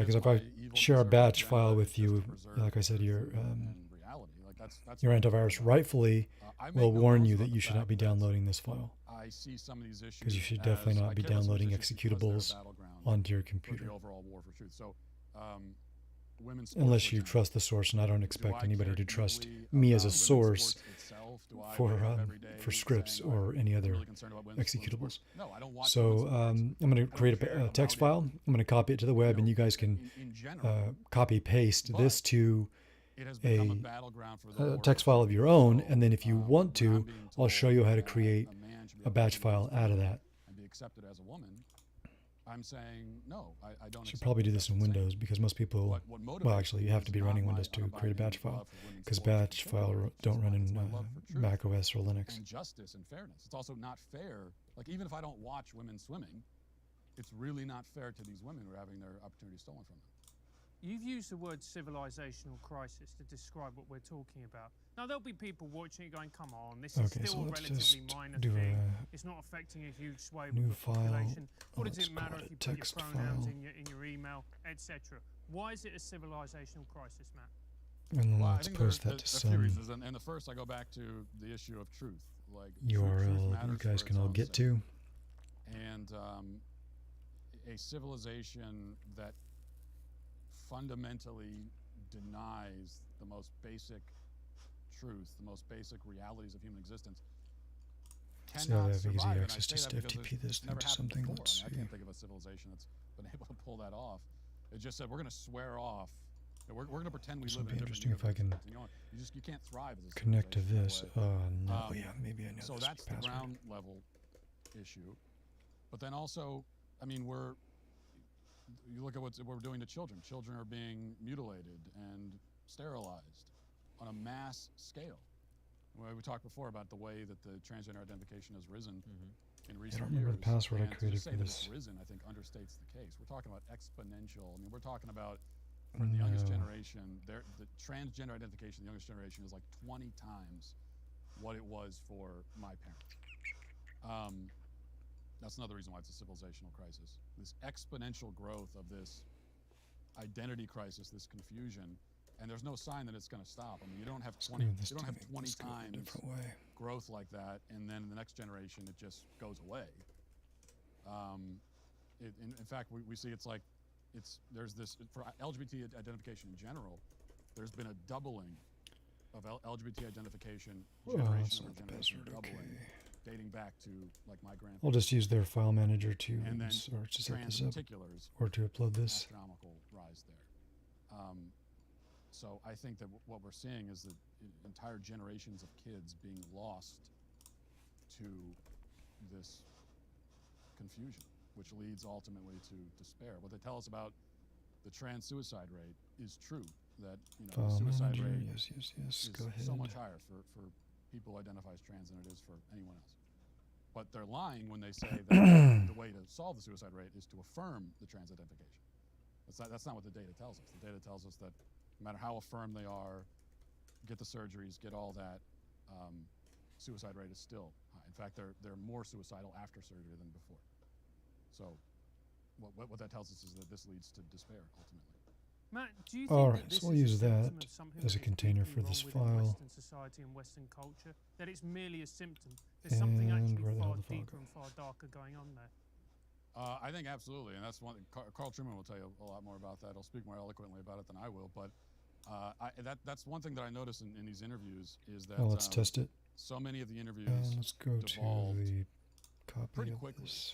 Yeah, because if why I evil share a conservative batch agenda file is with just to you, preserve like I said, truth and reality. Like that's your what it's all antivirus about. rightfully I will make no warn bones you about that the you should not fact be that downloading this file, I see some of these because you issues should definitely as not I be care about some of these downloading issues because they're a executables battleground onto your for the computer. overall war for truth. So, um, women's sports, unless for you example. trust the source, and I don't Do expect I anybody care to trust deeply me as a about women's source sports itself? Do I for wake up every day scripts saying, "Oh, or any I'm other really concerned about women's executables. sports"? No, I don't watch women's So sports. I'm going to I don't create care a text about it, file. I'm going to copy it to the web, and you guys can in general. copy paste this But to it has become a a battleground for the text war. file of your own, So and then if you want when I'm to, being I'll show you how to told create that a man should be a able to batch be file women's out of sports that. and be accepted as a woman, I'm saying no. I don't. Should accept probably that. do this That's in insane. Windows because most people, What motivates well, actually, you have me to be is running not my Windows to create a batch unabiding file love for women's because sports and batch file championships. don't run It's in my love for truth Mac OS or Linux. and justice and fairness. It's also not fair. Like, even if I don't watch women swimming, it's really not fair to these women who are having their opportunities stolen from them. You've used the word civilizational crisis to describe what we're talking about. Now, there'll be people watching it going, come on, this is Okay, so still a let's relatively just minor do thing. a It's not affecting a huge swathe new of the file. population. What does Let's it matter call it if you a put your text pronouns file. in your email, etc.? Why is it a civilizational crisis, Matt? And then Well, I let's think post there's that to a few some reasons, and the first I go back to the issue of truth. Like, truth URL that you matters guys for can its all own get sake. to. And a civilization that fundamentally denies the most basic truth, the most basic realities of human existence, See how cannot they have easy survive. And I access say to that because FTP it's this thing never to happened something. before. Let's I see. can't think of a civilization that's been able to pull that off. It just said, we're going to swear off. We're going to pretend we This live would in be a different interesting if I universe. can You can't thrive as a connect to civilization this. that way. No, yeah, maybe I know So this that's the password. ground level issue. But then also, I mean, you look at what we're doing to children. Children are being mutilated and sterilized on a mass scale. We talked before about the way that the transgender identification has risen in I recent don't remember years. the password I And created to say for that this. it's risen, I think, understates the case. We're talking about exponential. I mean, we're talking about for the youngest No. generation, the transgender identification, the youngest generation is like 20 times what it was for my parents. That's another reason why it's a civilizational crisis. This exponential growth of this identity crisis, this confusion, and there's no sign that it's going to stop. I mean, you don't have 20 times different way. growth like that, and then in the next generation it just goes away. In fact, we see there's this for LGBT identification in general. There's been a doubling of LGBT identification generation That's over not the generation, password. doubling, Okay. dating back to like my grandfather. I'll just use their file manager to And then or to set trans this up particulars, or to upload this. astronomical rise there. So I think that what we're seeing is that entire generations of kids being lost to this confusion, which leads ultimately to despair. What they tell us about the trans suicide rate is true. That the File suicide manager. rate Yes. is Go ahead. so much higher for people who identify as trans than it is for anyone else. But they're lying when they say that the way to solve the suicide rate is to affirm the trans identification. That's not what the data tells us. The data tells us that no matter how affirmed they are, get the surgeries, get all that, suicide rate is still high. In fact, they're more suicidal after surgery than before. So what that tells us is that this leads to despair ultimately. Matt, do you think All that right, this so we'll is a use symptom that of something as a that is container deeply for wrong this within file. Western society and Western culture? That it's merely a symptom. There's something And actually where the hell far the file deeper go? and far darker going on there. I think absolutely, and that's one. Carl Truman will tell you a lot more about that. He'll speak more eloquently about it than I will. But that's one thing that I notice in these interviews is that Well, let's test it. so many of the interviews And let's go to devolved the copy pretty of quickly this.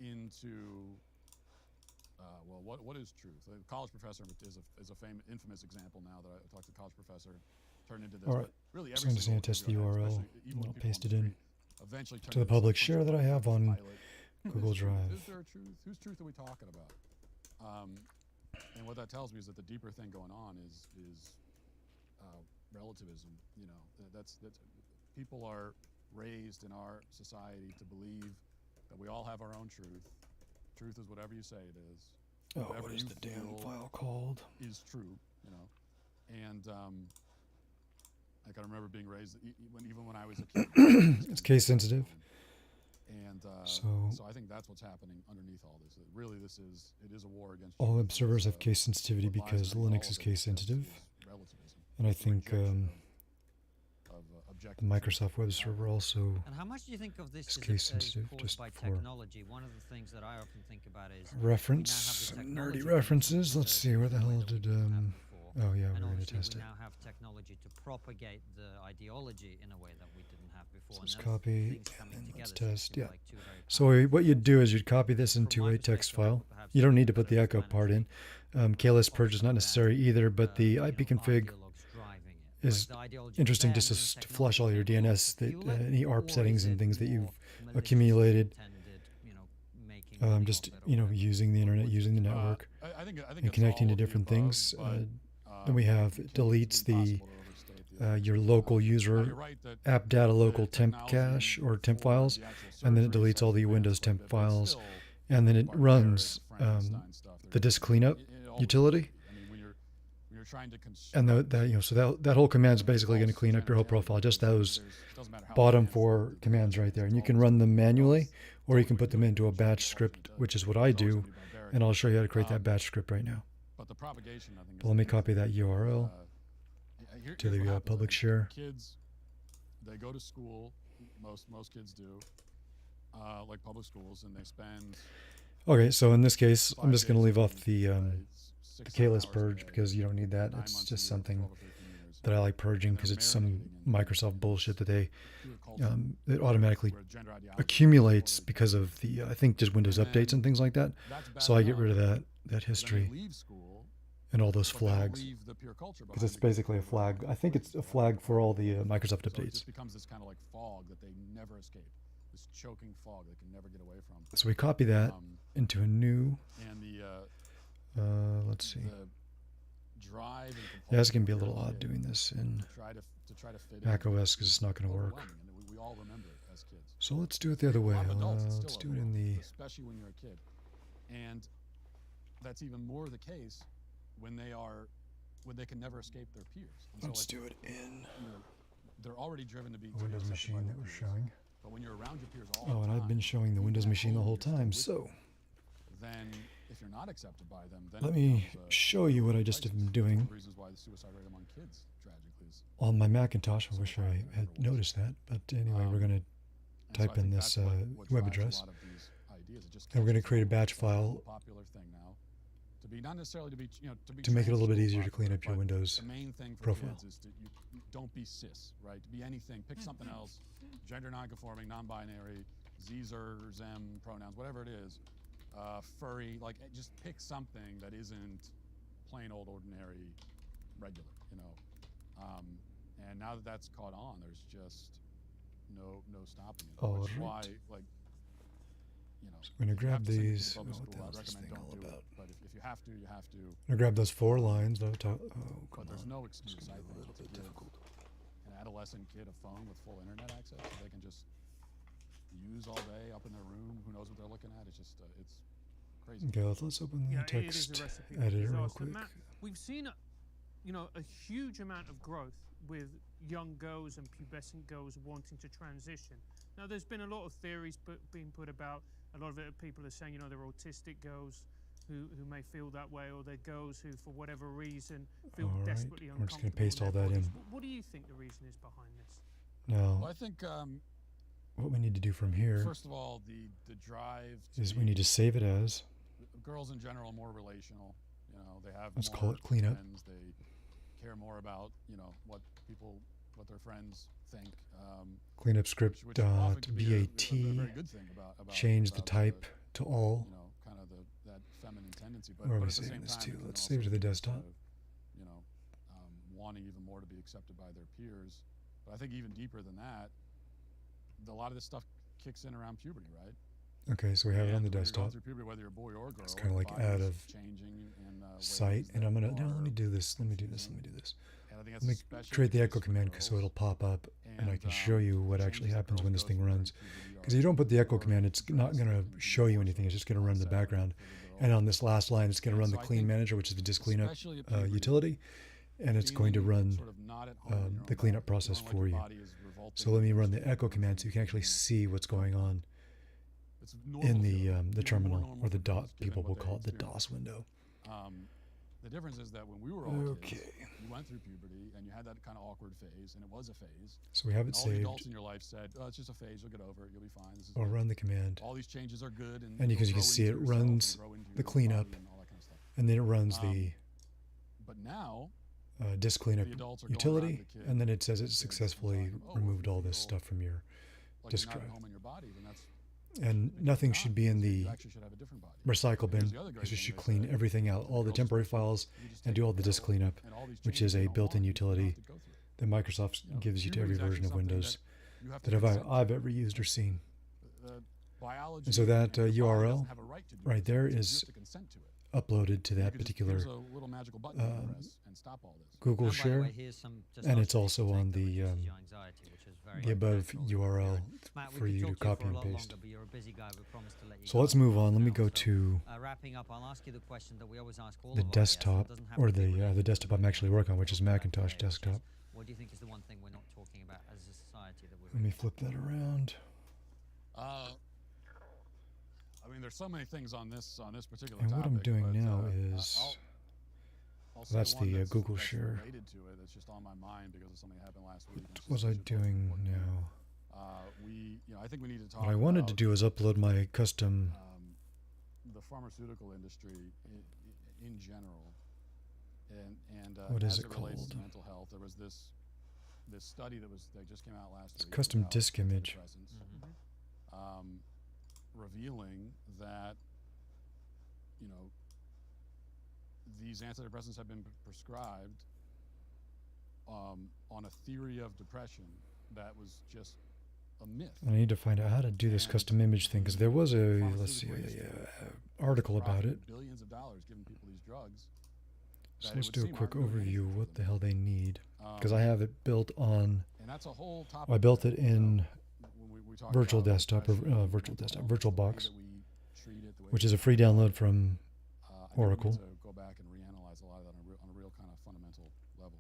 into what is truth? A college professor is a infamous example now that I talked to a college professor turned into this. All right, But really, so every I'm just going to single test the interview I have, URL. especially even And I'll with people paste on it the in street, eventually to the turn into public some share sort that of I have on pilot. Google Is Drive. there a truth? Whose truth are we talking about? And what that tells me is that the deeper thing going on is relativism. That's people are raised in our society to believe that we all have our own truth. Truth is whatever you say it is. Oh, Whatever what is you the damn feel file called? is true, and I can remember being raised even when I was a kid. It's case sensitive. And So I think that's what's happening underneath all this. Really, it is a war against all truth. observers have It's, case sensitivity what lies because underneath all Linux of is it case sensitive. is relativism, And I it's think rejection of the objective truth. Microsoft web server also And how much do you think of this is is case is sensitive, caused just by for technology? One of the things that I often think about is reference, we now have the some technology nerdy to do references. something Let's that see, where the in a way hell that we did didn't have before. test we it. now have technology to propagate the ideology in a way that we didn't have before. So And let's those copy things coming and let's together test. seems Yeah. like two very So powerful what you'd things. do is you'd copy this From into my a text perspective, I file. would perhaps You don't need to put put the a echo part in. planetary KLS purge is not policy necessary that, either, but the you know, ipconfig ideologues driving it. is Whereas the ideology interesting then just and to flush all your technology DNS, can that fuel it, any ARP or settings is and it things that more you've maliciously accumulated, intended, you know, making money just off it or you know, whatever? using the internet, Would using the you- network, I think and it's connecting all to of the different above, things. but, Then we have it it can- deletes it's the impossible to overstate the your effect. local Now, user you're right that app data local the temp technology cache or temp for files, the actual and then it surgery deletes all has the advanced Windows quite a temp bit, but it's files, still and then it barbaric, runs Frankenstein stuff. the disk cleanup It always utility. will be. I mean, when you're trying to And construct that, you know, so that whole command is basically going to false clean up your whole genitalia profile, just images, those it doesn't matter how bottom advanced 4 the commands data right is, there. it's And you can always run them gonna be manually, else. or you It's can always put them gonna be into a good. batch It's always script, gonna be which is good. what I It's always do. gonna be barbaric. And I'll show you how to create that Um, batch script right now. But the propagation, I think, But let me is copy that the- URL to here's what the happens. public I think share. Kids, they go to school. Most kids do, like public schools, and they spend Okay, so in this case, I'm 5 just going to days leave a off week, the right? 6, the 7 KLS hours a purge day, because you don't need that. 9 It's months a just year, something 12 or 13 years. that I like purging And because they're it's some marinating in Microsoft bullshit that they pure culture, it automatically where gender ideology is accumulates totally because of the I think just Windows And updates then and things like that. that's bad So I get rid of enough, that but then they history leave school, and all those but they don't flags leave the pure culture because behind it's basically a they're all flag. I think it's a right? flag for all the Microsoft So it updates. just becomes this kind of like fog that they never escape, this choking fog they can never get away from. So we copy that into a new. And Let's see. the drive and Yeah, it's compulsion gonna be a of little your odd kid doing this in to try to fit Mac in OS because it's not going to work. overwhelming, and we all remember it as kids. So let's do it the other A way. lot of adults, it's Let's still do it in overwhelming, the. especially when you're a kid, and that's even more the case when they can never escape their peers. And so Let's it's, do it in you know, they're already driven to be the Windows accepted by machine their that we're peers. showing. But when you're around your peers all Oh, the and time, I've been showing the even Windows at machine the home, whole you're still time. with So them. Then if you're not accepted by them, then let it me becomes a show you what I just crisis. have been One doing of the reasons why the suicide rate among kids tragically is on my Macintosh. I so wish high I than it had ever was. noticed that. But anyway, we're going to And so I type in think this that's what web drives a address. lot of these ideas. It just And we're going to catches create a on. batch It's a whole file popular thing now. To be not necessarily to be, you know, to make it a little bit trans is easier to clean popular, up your but Windows the main thing for profile. kids is to you don't be cis, right? To be anything, pick something else, gender non-conforming, non-binary, Z's or them pronouns, whatever it is, furry, like just pick something that isn't plain old ordinary regular, you know. And now that that's caught on, there's just no stopping it. Which is why, Alright. like, you know, So we're going to if you have grab to send it to these. public What the school, hell I'd is this recommend thing don't all do it. about? But if you have to, you have to. I'm going to grab those 4 lines. Oh, come But there's on. no It's excuse, going I to be a think, little to bit give difficult. an adolescent kid a phone with full internet access that they can just use all day up in their room. Who knows what they're looking at? It's just, it's crazy. Okay, let's open the Yeah, it is text a recipe for editor real disaster. quick. Matt, we've seen, you know, a huge amount of growth with young girls and pubescent girls wanting to transition. Now, there's been a lot of theories being put about. A lot of it, people are saying, you know, they're autistic girls who may feel that way, or they're girls who, for whatever reason, feel All right, desperately we're just uncomfortable. gonna paste in all their that bodies. in. What do you think the reason is behind this? Now, Well, I think, what we need to do from here first of all, the drive to is we be- need to save it as. girls in general are more relational. You know, they have Let's more call it cleanup. friends. They care more about, you know, what their friends think. Cleanup script Which often dot can be a BAT. very good thing about Change the about type to all. you know, kind of that feminine tendency. But, Where are but we at the saving same this time, to? it can Let's also save it to the be desktop. sort of, you know, wanting even more to be accepted by their peers. But I think even deeper than that, a lot of this stuff kicks in around puberty, right? Okay, so we have it on the And when you're going desktop. through puberty, whether you're a boy or a girl, It's kinda your like body out is of changing in Sight, ways and that I'm gonna no. Let me are- do this. Let me do this. Let me do this. and I think that's Let me especially create the case echo for command so girls. it'll pop up, and I can show And, you what the actually changes that happens girls when this go thing through during runs. puberty Because are if you don't put the echo more command, it's not going to drastic show you and anything. It's just going to run in the onset background. for the girl. And on this last line, it's going to And run so the I clean think manager, which is the disk cleanup especially at puberty, utility, and it's going to feeling run sort of not at home in your the own cleanup body, process feeling like for your you. body is revolting So let me run the against echo you. command so you can actually see what's going on It's normal in to the feel that. Even more terminal, normal or the for dot. girls, given People what will they call it the experience. DOS window. The difference is that when we were all kids, Okay. you went through puberty and you had that kind of awkward phase, and it was a phase. So we have it And all the saved. adults in your life said, "Oh, it's just a phase. You'll get over it. You'll be fine. This is I'll good. run the command, All these changes are good." And And you'll because you can grow see into it yourself and runs grow into the your cleanup, body and all that kind of stuff. and then it runs Um, the But now, disk cleanup The adults are going utility, around the kid and then it says it saying successfully things like, "Oh, well, removed if all you this feel stuff from your like disk you're not drive. at home in your body, then that's And maybe nothing not, should be in because the you actually should have a different body. recycle bin. Here's the other great Because you thing should they clean say. everything out, all the Girls temporary just files, you just and take do all the a disk pill, cleanup, and all these which changes is a you don't built-in want, you don't have utility to go through. that Microsoft You know, gives you to every puberty is version of actually something Windows you have to that consent to. I've ever used or seen. The biology And so that and your body URL doesn't have a right to do right this. there You is have to consent to it. uploaded to You that could just- particular here's a little magical button you can press and stop all this. Google And by the Share, way, here's some and it's testosterone also intake on that the reduces your anxiety, which is very the above natural. URL Matt, we for could you to talk copy for a and lot paste. longer, but you're a busy guy. We promised to let you So go let's at move on. Let me now. go So, to wrapping up, I'll ask you the question that we always ask all the of our guests. It desktop, doesn't have or to be the related to desktop I'm media actually working on, which is we're talking about Macintosh today, which is, desktop. what do you think is the one thing we're not talking about as a society that we're Let me flip that around. I mean, there's so many things on this particular And topic. what I'm doing but, now I'll is say that's one the that's Google Share. related to it. It's just on my mind because of something that happened last week. and it's What was just I such an doing important thing. now? I think we need to talk. What I wanted to about, do is upload my custom. the pharmaceutical industry in general, and What is as it it relates to called? mental health. There was this study that just came out last It's a week. custom about disk image. antidepressants, revealing that these antidepressants have been prescribed on a theory of depression that was just a myth. I need to find out how to do this And custom image thing because there was a pharmaceutical industry article about profited it. Billions of dollars giving people these drugs. So that it let's would do a seem quick aren't doing anything overview for what the them. hell they need because Um, I have it built on. And that's a whole topic. I built it you know, in when we talk virtual about desktop or depression, virtual mental desktop, health, virtual the way box, that we treat it, the way which we is a free treat it. download from I think we Oracle. need to go back and reanalyze a lot of that on a real kind of fundamental level.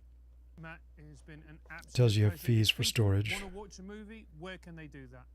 Matt, it has been an absolute Tells you have pleasure. fees If for people storage. Want to watch a movie? Where can they do that?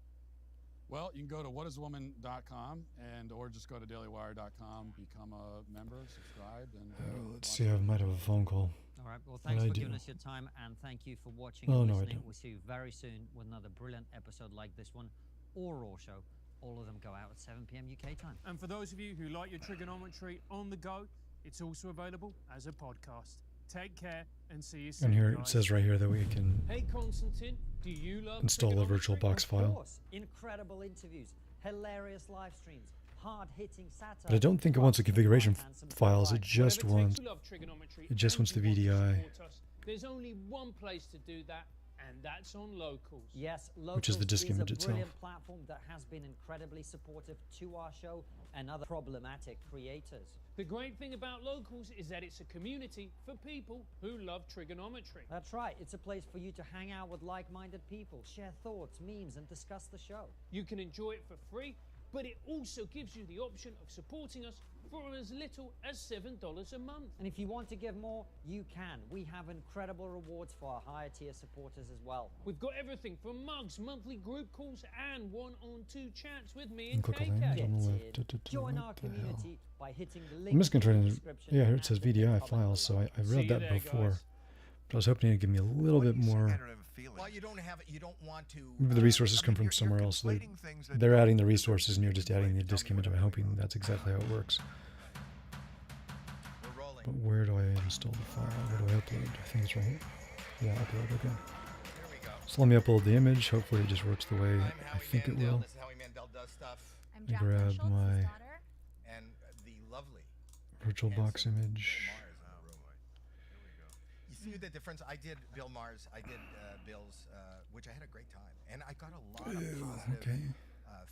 Well, you can go to whatiswoman.com or just go to dailywire.com, become a member, subscribe, and Let's watch see. I might have a phone call. All right. Well, thanks I for do. giving us your time, and thank you for watching Oh, and no, I listening. don't. We'll see you very soon with another brilliant episode like this one or Raw Show. All of them go out at 7 p.m. UK time. And for those of you who like your trigonometry on the go, it's also available as a podcast. Take care and see you soon. And here it guys. says right here that we can Hey Constantine, do you love install a trigonometry? VirtualBox Of file. course, incredible interviews, hilarious live streams, hard-hitting satire. But I don't think it wants the configuration files. It Right. just Whatever it wants. takes to love trigonometry it just and wants the you want to VDI. support us, there's only one place to do that, and that's on Locals. Yes, Which is the Locals disk is image a itself. brilliant platform that has been incredibly supportive to our show and other problematic creators. The great thing about Locals is that it's a community for people who love trigonometry. That's right. It's a place for you to hang out with like-minded people, share thoughts, memes, and discuss the show. You can enjoy it for free, but it also gives you the option of supporting us for as little as $7 a month. And if you want to give more, you can. We have incredible rewards for our higher tier supporters as well. We've got everything from mugs, monthly group calls, and one-on-two chats with me And and click a KK. link on the Get left. in. Join What our the hell? community by hitting the link I'm just going to try in the to. description Yeah, here and it says at the VDI comment files, so below. I See read you that there, before. guys. But I was hoping it'd give me a little bit more. Well, you don't have it. You don't want to. Maybe the resources I mean, come from you're somewhere else. conflating things that They're don't adding the fit resources and you're just adding the Tell disk me image. what I'm I'm hoping doing. that's exactly how it works. We're rolling. But where do I install the file? Where do I upload? I think it's right here. Yeah, upload. Okay. Here we go. So let me upload the image. Hopefully it just works the way I'm I Howie think it Mandel. will. This is Howie Mandel does stuff. I'm I Jacqueline grab Schultz's my- daughter. And the lovely VirtualBox handsome image. Bill Maher's in the room. You see the difference? I did Bill Maher's. I did Bill's, which I had a great time, and I got a lot of positive Okay.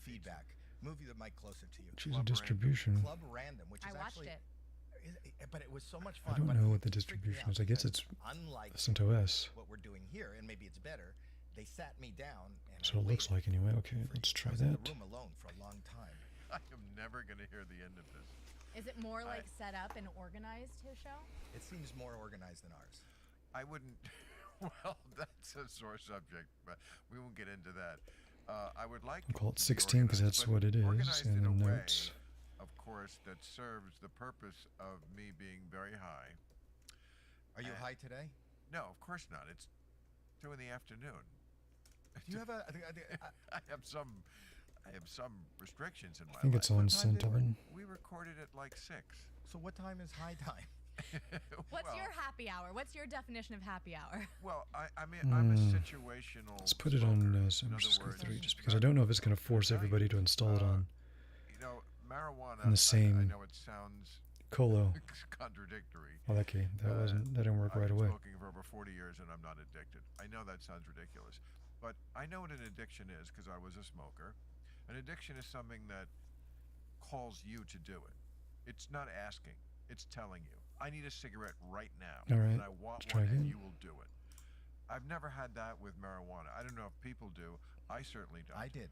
feedback. Movie that might closer to you. Choose a distribution. Club Random, which I is watched actually, it. but it was so much I fun. don't but know what the it freaked me distribution out is. I guess because it's unlike CentOS. what we're doing here, and maybe it's better. They sat me down, and So I it looks waited like anyway. Okay, for let's you. try I was in that. the room alone for a long time. I am never going to hear the end of this. Is it more like set up and organized, his show? It seems more organized than ours. I wouldn't. Well, that's a sore subject, but we won't get into that. I would like. I'll call it to be 16 because organized, that's but what it is. organized And in a then way, notes. of course, that serves the purpose of me being very high. Are you Uh, high today? No, of course not. It's 2 in the afternoon. Do you have a? I have some restrictions in my life. I think it's on What time did Centaur. we recorded at like 6. So what time is high time? What's Well, your happy hour? What's your definition of happy hour? Well, I mean, I'm a situational. Let's put it on smoker. In other Cisco words, 3, just because I don't know if it's going to force everybody to install it on You know, marijuana. in the I same know it sounds colo. contradictory. Oh, that didn't work I've right been away. smoking for over 40 years and I'm not addicted. I know that sounds ridiculous, but I know what an addiction is because I was a smoker. An addiction is something that calls you to do it. It's not asking, it's telling you. I need a cigarette right now, All right, and I want let's try one, and again. you will do it. I've never had that with marijuana. I don't know if people do. I certainly don't. I did.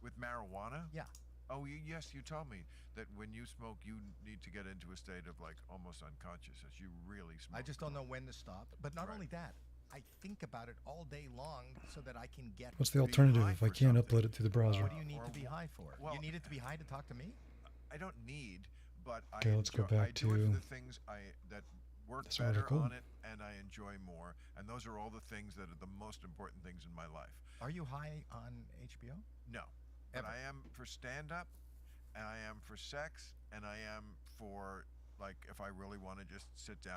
With marijuana? Yeah. Oh, yes, you told me that when you smoke, you need to get into a state of like almost unconsciousness. You really smoke. I just don't know when to stop. But not Right. only that, I think about it all day long so that I can get. What's the Be alternative high if I for can't something. upload it through the browser? What do you need Or to be wh- high for? well, You need it to be high to talk to me? I don't need, but Okay, I let's go enjoy, back I do it for to the things that work this better article. on it, and I enjoy more. And those are all the things that are the most important things in my life. Are you high on HBO? No, but Ever. I am for stand-up, and I am for sex, and I am for like if I really want to just sit down